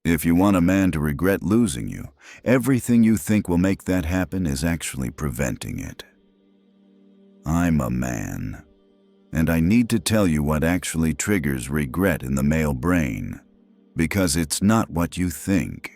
If you want a man to regret losing you, everything you think will make that happen is actually preventing it. I'm a man, and I need to tell you what actually triggers regret in the male brain, because it's not what you think.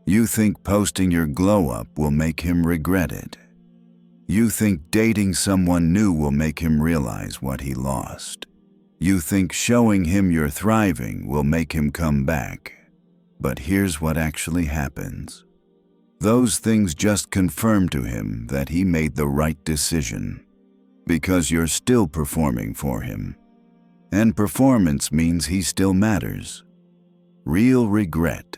You think posting your glow-up will make him regret it. You think dating someone new will make him realize what he lost. You think showing him you're thriving will make him come back. But here's what actually happens. Those things just confirm to him that he made the right decision, because you're still performing for him. And performance means he still matters. Real regret,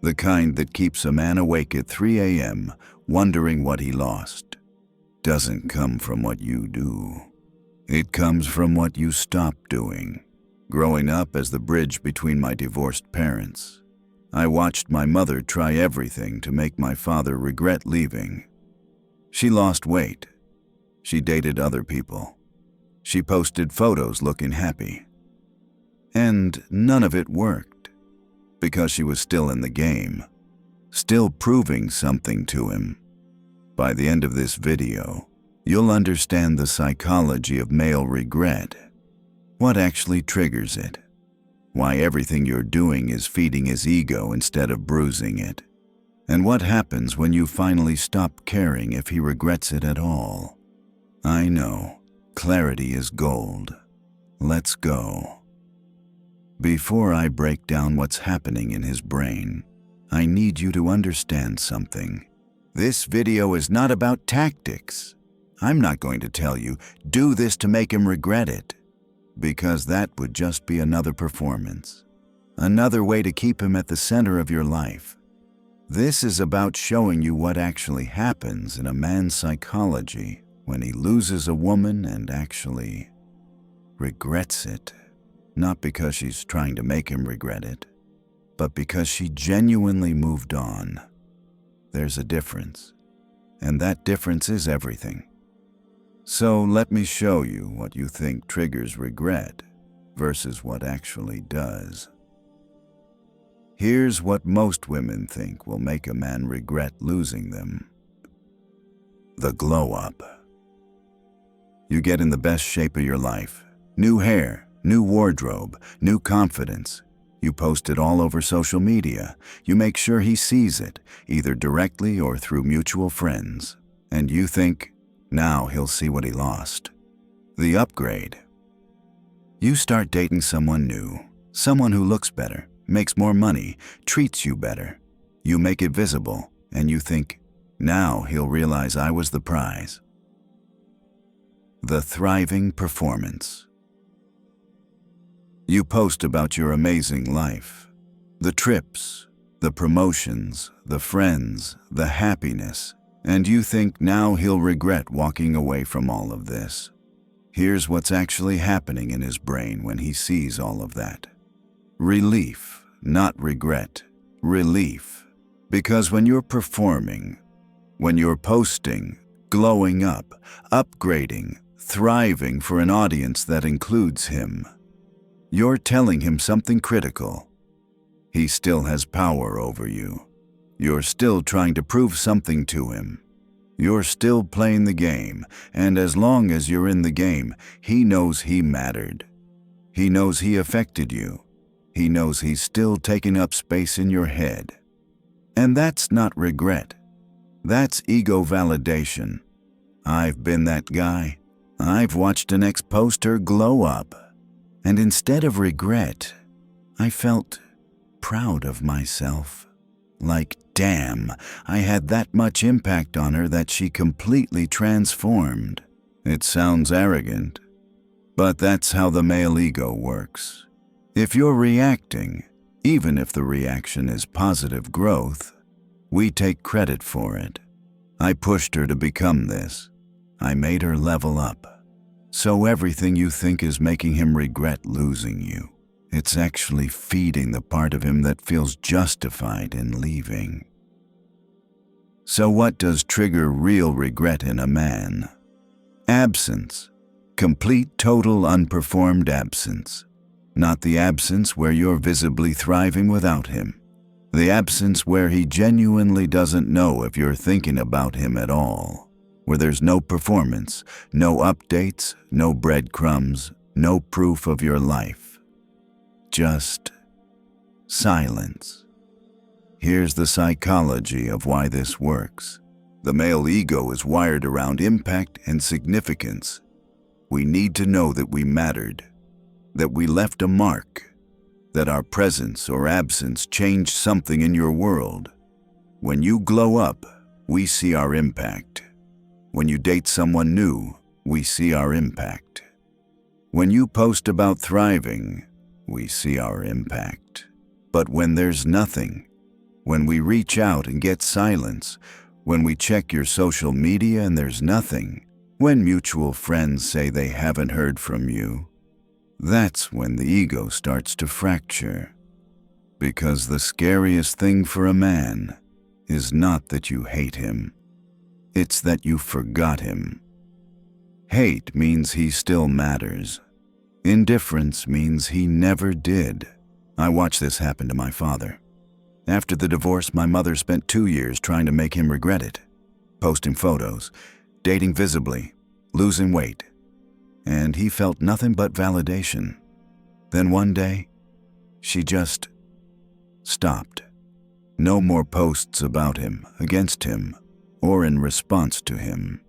the kind that keeps a man awake at 3 a.m. wondering what he lost, doesn't come from what you do. It comes from what you stopped doing. Growing up as the bridge between my divorced parents, I watched my mother try everything to make my father regret leaving. She lost weight. She dated other people. She posted photos looking happy. And none of it worked, because she was still in the game, still proving something to him. By the end of this video, you'll understand the psychology of male regret, what actually triggers it, why everything you're doing is feeding his ego instead of bruising it, and what happens when you finally stop caring if he regrets it at all. I know, clarity is gold. Let's go. Before I break down what's happening in his brain, I need you to understand something. This video is not about tactics. I'm not going to tell you, do this to make him regret it, because that would just be another performance, another way to keep him at the center of your life. This is about showing you what actually happens in a man's psychology when he loses a woman and actually regrets it, not because she's trying to make him regret it, but because she genuinely moved on. There's a difference, and that difference is everything. So let me show you what you think triggers regret versus what actually does. Here's what most women think will make a man regret losing them. The glow-up. You get in the best shape of your life. New hair, new wardrobe, new confidence. You post it all over social media. You make sure he sees it, either directly or through mutual friends. And you think, now he'll see what he lost. The upgrade. You start dating someone new, someone who looks better, makes more money, treats you better. You make it visible, and you think, now he'll realize I was the prize. The thriving performance. You post about your amazing life, the trips, the promotions, the friends, the happiness, and you think now he'll regret walking away from all of this. Here's what's actually happening in his brain when he sees all of that. Relief, not regret. Relief. Because when you're performing, when you're posting, glowing up, upgrading, thriving for an audience that includes him, you're telling him something critical. He still has power over you. You're still trying to prove something to him. You're still playing the game, and as long as you're in the game, he knows he mattered. He knows he affected you. He knows he's still taking up space in your head. And that's not regret. That's ego validation. I've been that guy. I've watched an ex poster glow up. And instead of regret, I felt proud of myself. Like, damn, I had that much impact on her that she completely transformed. It sounds arrogant, but that's how the male ego works. If you're reacting, even if the reaction is positive growth, we take credit for it. I pushed her to become this. I made her level up. So everything you think is making him regret losing you, it's actually feeding the part of him that feels justified in leaving. So what does trigger real regret in a man? Absence. Complete, total, unperformed absence. Not the absence where you're visibly thriving without him, The absence where he genuinely doesn't know if you're thinking about him at all. Where there's no performance, no updates, no breadcrumbs, no proof of your life. Just silence. Here's the psychology of why this works. The male ego is wired around impact and significance. We need to know that we mattered, that we left a mark, that our presence or absence changed something in your world. When you glow up, we see our impact. When you date someone new, we see our impact. When you post about thriving, we see our impact. But when there's nothing, when we reach out and get silence, when we check your social media and there's nothing, when mutual friends say they haven't heard from you, that's when the ego starts to fracture. Because the scariest thing for a man is not that you hate him, it's that you forgot him. Hate means he still matters. Indifference means he never did. I watched this happen to my father. After the divorce, my mother spent 2 years trying to make him regret it, posting photos, dating visibly, losing weight, and he felt nothing but validation. Then one day, she just stopped. No more posts about him, against him, or in response to him.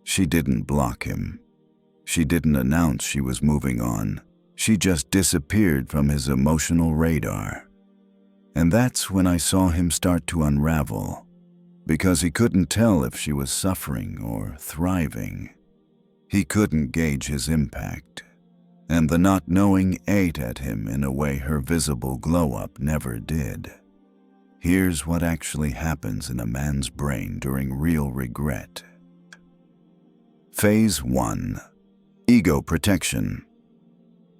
She didn't block him. She didn't announce she was moving on. She just disappeared from his emotional radar. And that's when I saw him start to unravel, because he couldn't tell if she was suffering or thriving. He couldn't gauge his impact, and the not knowing ate at him in a way her visible glow-up never did. Here's what actually happens in a man's brain during real regret. Phase 1. Ego protection.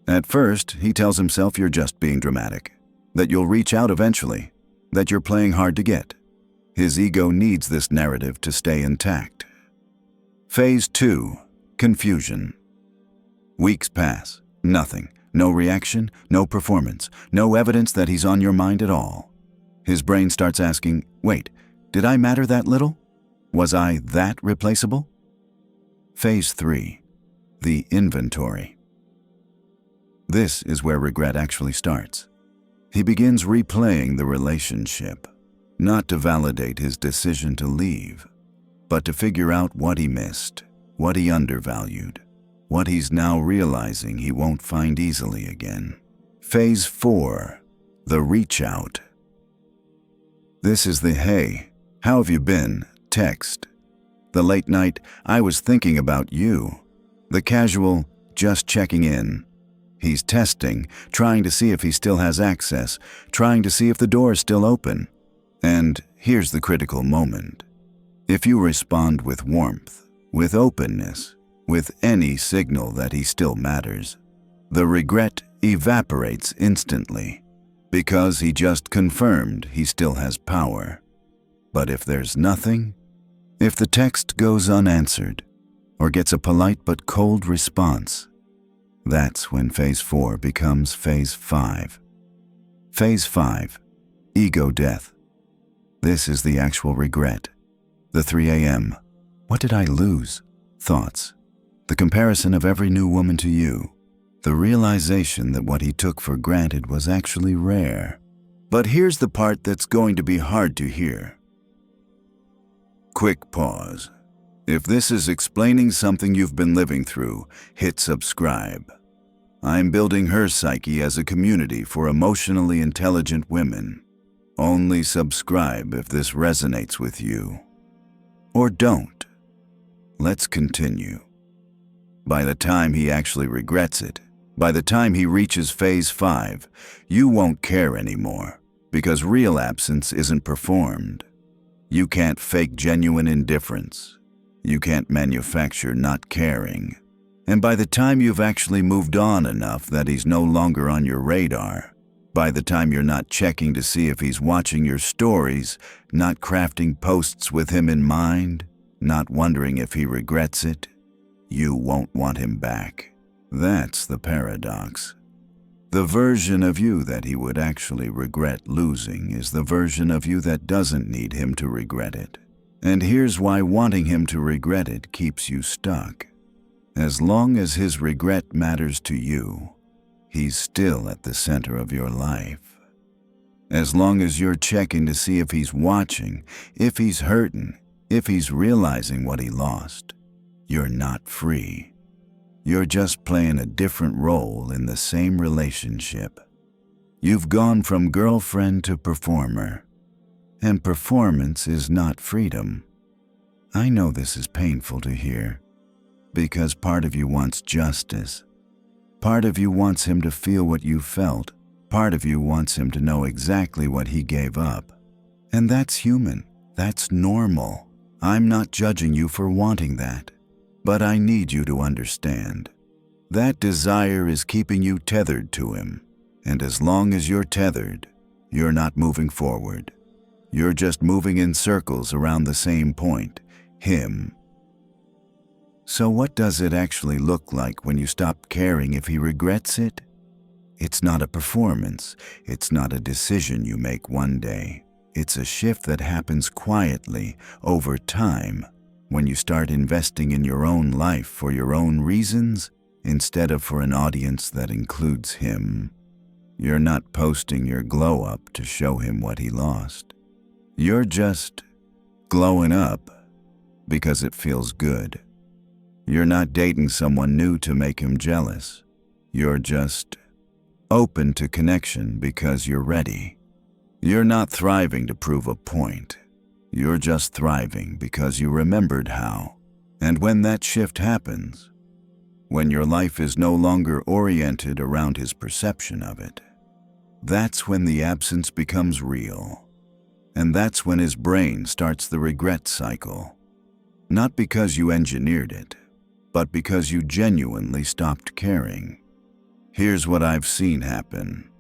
At first, he tells himself you're just being dramatic, that you'll reach out eventually, that you're playing hard to get. His ego needs this narrative to stay intact. Phase 2. Confusion. Weeks pass. Nothing. No reaction, no performance, no evidence that he's on your mind at all. His brain starts asking, wait, did I matter that little? Was I that replaceable? Phase 3. The inventory. This is where regret actually starts. He begins replaying the relationship, not to validate his decision to leave, but to figure out what he missed, what he undervalued, what he's now realizing he won't find easily again. Phase 4. The reach out. This is the hey, how have you been? Text. The late night, I was thinking about you. The casual, just checking in. He's testing, trying to see if he still has access, trying to see if the door is still open. And here's the critical moment. If you respond with warmth, with openness, with any signal that he still matters, the regret evaporates instantly, because he just confirmed he still has power. But if there's nothing, if the text goes unanswered, or gets a polite but cold response, that's when Phase 4 becomes Phase 5. Phase 5. Ego death. This is the actual regret. The 3 a.m. What did I lose? Thoughts. The comparison of every new woman to you. The realization that what he took for granted was actually rare. But here's the part that's going to be hard to hear. Quick pause. If this is explaining something you've been living through, hit subscribe. I'm building her psyche as a community for emotionally intelligent women. Only subscribe if this resonates with you. Or don't. Let's continue. By the time he actually regrets it, by the time he reaches Phase 5, you won't care anymore, because real absence isn't performed. You can't fake genuine indifference. You can't manufacture not caring. And by the time you've actually moved on enough that he's no longer on your radar, by the time you're not checking to see if he's watching your stories, not crafting posts with him in mind, not wondering if he regrets it, you won't want him back. That's the paradox. The version of you that he would actually regret losing is the version of you that doesn't need him to regret it. And here's why wanting him to regret it keeps you stuck. As long as his regret matters to you, he's still at the center of your life. As long as you're checking to see if he's watching, if he's hurting, if he's realizing what he lost, you're not free. You're just playing a different role in the same relationship. You've gone from girlfriend to performer, and performance is not freedom. I know this is painful to hear, because part of you wants justice. Part of you wants him to feel what you felt. Part of you wants him to know exactly what he gave up. And that's human. That's normal. I'm not judging you for wanting that. But I need you to understand. That desire is keeping you tethered to him. And as long as you're tethered, you're not moving forward. You're just moving in circles around the same point, him. So what does it actually look like when you stop caring if he regrets it? It's not a performance. It's not a decision you make one day. It's a shift that happens quietly, over time, when you start investing in your own life for your own reasons, instead of for an audience that includes him. You're not posting your glow up to show him what he lost. You're just glowing up because it feels good. You're not dating someone new to make him jealous. You're just open to connection because you're ready. You're not thriving to prove a point. You're just thriving because you remembered how. And when that shift happens, when your life is no longer oriented around his perception of it, that's when the absence becomes real. And that's when his brain starts the regret cycle. Not because you engineered it, but because you genuinely stopped caring. Here's what I've seen happen.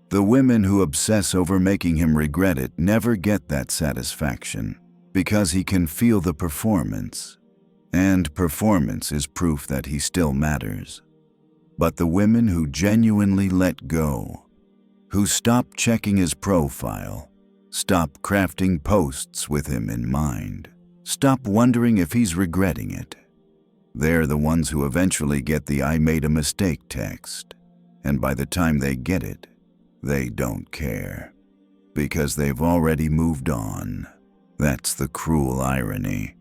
The women who obsess over making him regret it never get that satisfaction because he can feel the performance. And performance is proof that he still matters. But the women who genuinely let go, who stop checking his profile, stop crafting posts with him in mind, stop wondering if he's regretting it, they're the ones who eventually get the "I made a mistake" text. And by the time they get it, they don't care. Because they've already moved on. That's the cruel irony.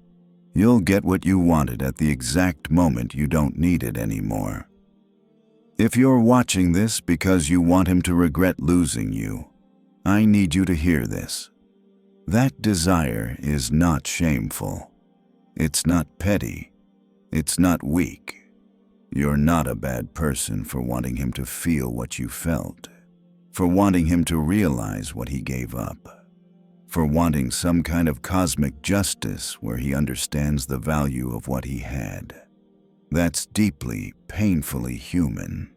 You'll get what you wanted at the exact moment you don't need it anymore. If you're watching this because you want him to regret losing you, I need you to hear this. That desire is not shameful. It's not petty. It's not weak. You're not a bad person for wanting him to feel what you felt, for wanting him to realize what he gave up, for wanting some kind of cosmic justice where he understands the value of what he had. That's deeply, painfully human.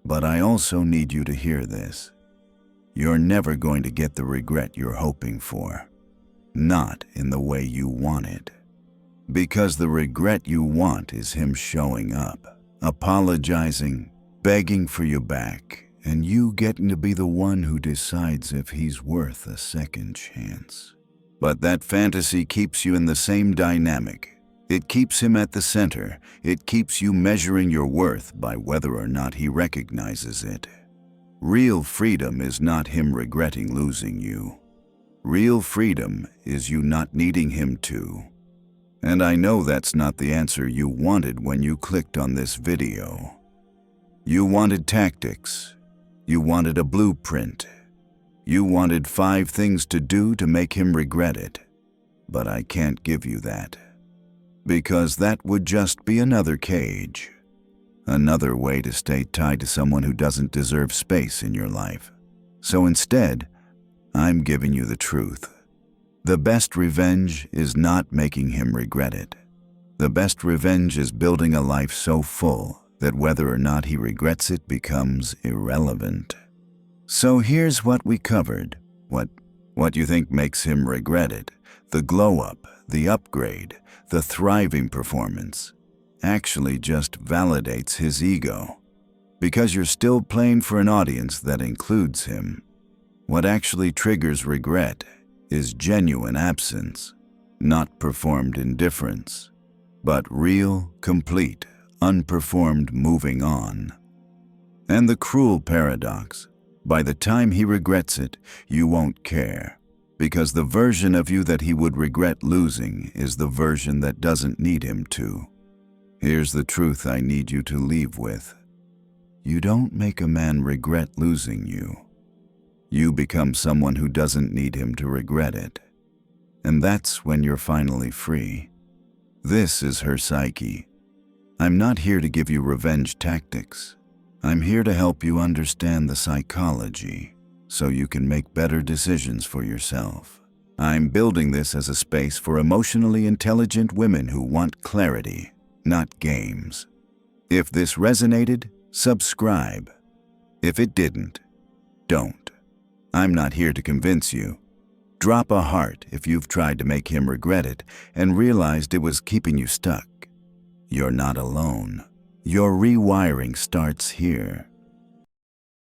But I also need you to hear this. You're never going to get the regret you're hoping for. Not in the way you want it. Because the regret you want is him showing up, apologizing, begging for you back, and you getting to be the one who decides if he's worth a second chance. But that fantasy keeps you in the same dynamic. It keeps him at the center. It keeps you measuring your worth by whether or not he recognizes it. Real freedom is not him regretting losing you. Real freedom is you not needing him to. And I know that's not the answer you wanted when you clicked on this video. You wanted tactics. You wanted a blueprint. You wanted 5 things to do to make him regret it. But I can't give you that. Because that would just be another cage. Another way to stay tied to someone who doesn't deserve space in your life. So instead, I'm giving you the truth. The best revenge is not making him regret it. The best revenge is building a life so full that whether or not he regrets it becomes irrelevant. So here's what we covered. What you think makes him regret it. The glow up, the upgrade, the thriving performance actually just validates his ego. because you're still playing for an audience that includes him. What actually triggers regret is genuine absence, not performed indifference, but real, complete, unperformed moving on. And the cruel paradox, by the time he regrets it, you won't care, because the version of you that he would regret losing is the version that doesn't need him to. Here's the truth I need you to leave with. You don't make a man regret losing you. You become someone who doesn't need him to regret it. And that's when you're finally free. This is her psyche. I'm not here to give you revenge tactics. I'm here to help you understand the psychology so you can make better decisions for yourself. I'm building this as a space for emotionally intelligent women who want clarity, not games. If this resonated, subscribe. If it didn't, don't. I'm not here to convince you. Drop a heart if you've tried to make him regret it and realized it was keeping you stuck. You're not alone. Your rewiring starts here.